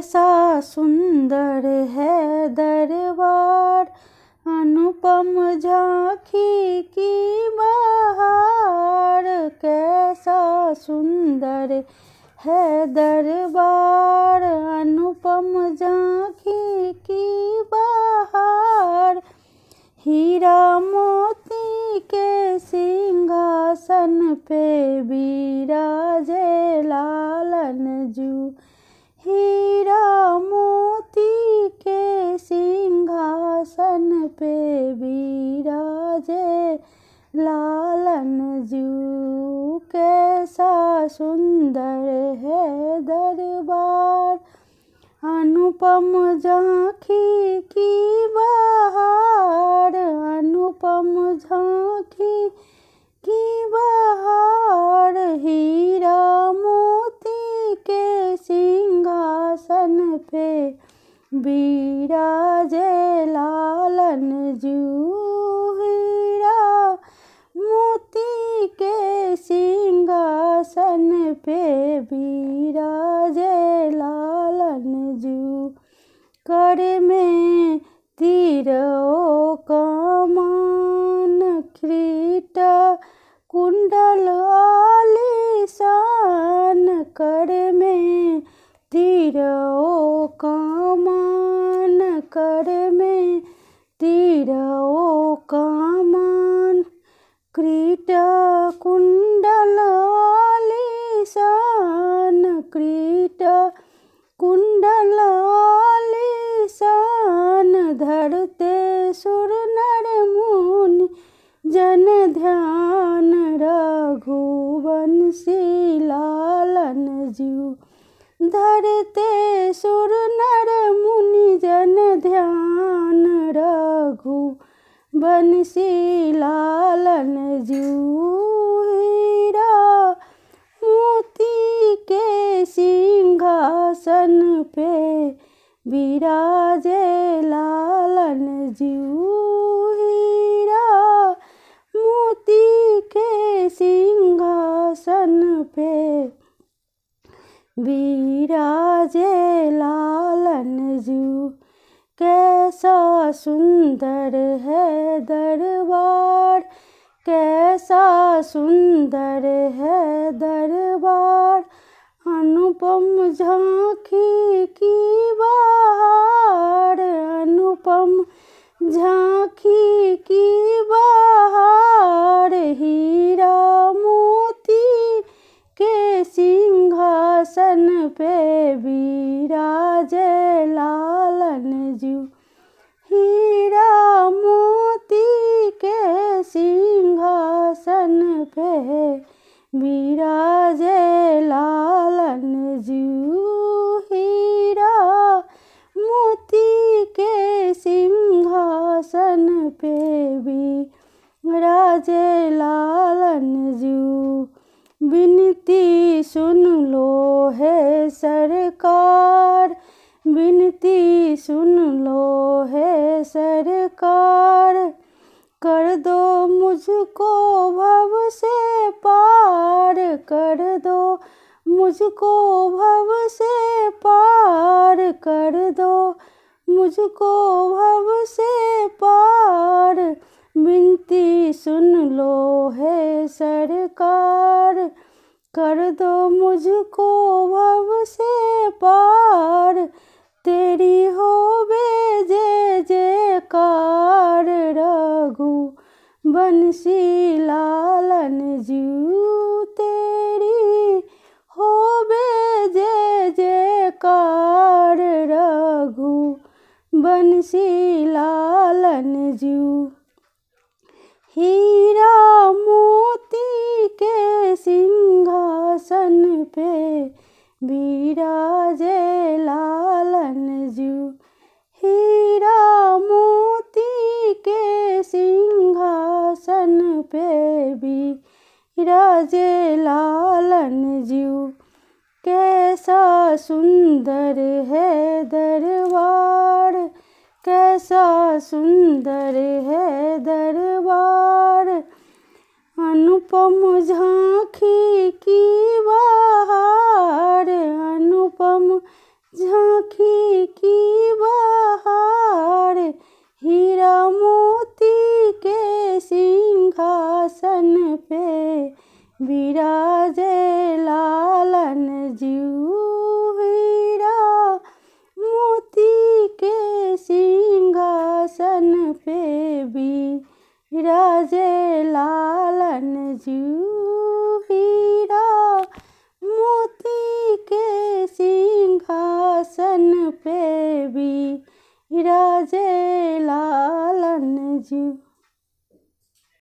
कैसा सुंदर है दरबार, अनुपम झांकी की बहार। कैसा सुंदर है दरबार, अनुपम झांकी की बहार। हीरा मोती के सिंहासन पे विराजे लालन जू। हीरा मोती के सिंहासन पे विराजे लालन जू। कैसा सुंदर है दरबार, अनुपम झांकी की बहार। अनुपम झांकी की बहार। हीरा मोती के सिंहासन पे विराजे लालन जू। हीरा मोती के सिंहासन पे विराजे लालन जू। कर में तीर ओ कमान, किरीट कुंडल आलीशान। कर में तीर ओ कमान, कर में तीर ओ कमान। किरीट कुंडल आलीशान, किरीट कुंडल आलीशान। धरते सुर नर मुनि जन ध्यान, रघुवंशी लालन जू। धरते सुर नर मुनि जन ध्यान, रघुवंशी लालन जू। हीरा मोती के सिंहासन पे विराजे लालन जू। हीरा मोती के सिंहासन पे विराजे लालन जू। कैसा सुंदर है दरबार, कैसा सुंदर है दरबार। अनुपम झांकी की बहार, अनुपम झांकी की बहार। हीरा मोती के सिंहासन पे विराजे लालन जू। हीरा मोती के सिंहासन पे विराजे लालन जू। हीरा मोती के सिंहासन पे विराजे लालन जू। विनती सुन लो है सरकार, विनती सुन लो है सरकार। कर दो मुझको भव से पार, कर दो मुझको भव से पार। कर दो मुझको भव से पार, विनती सुन लो है सरकार। कर दो मुझको भव से पार, तेरी होवे जय जयकार। रघुवंशी लालन जू, तेरी होवे जय जयकार। रघुवंशी लालन जू। हीरा मोती के सिंहासन पे विराजे लालन जू। हीरा मोती के सिंहासन पे विराजे लालन जू। कैसा सुंदर है दरबार, कैसा सुंदर है दरबार। अनुपम झांकी की बहार, अनुपम झांकी की बहार, हीरा मोती के सिंहासन पे विराजे लालन जीऊ। हीरा मोती के सिंहासन पे विराजे लालन जीऊ। हीरा मोती के सिंहासन पे विराजे लालन जीऊ।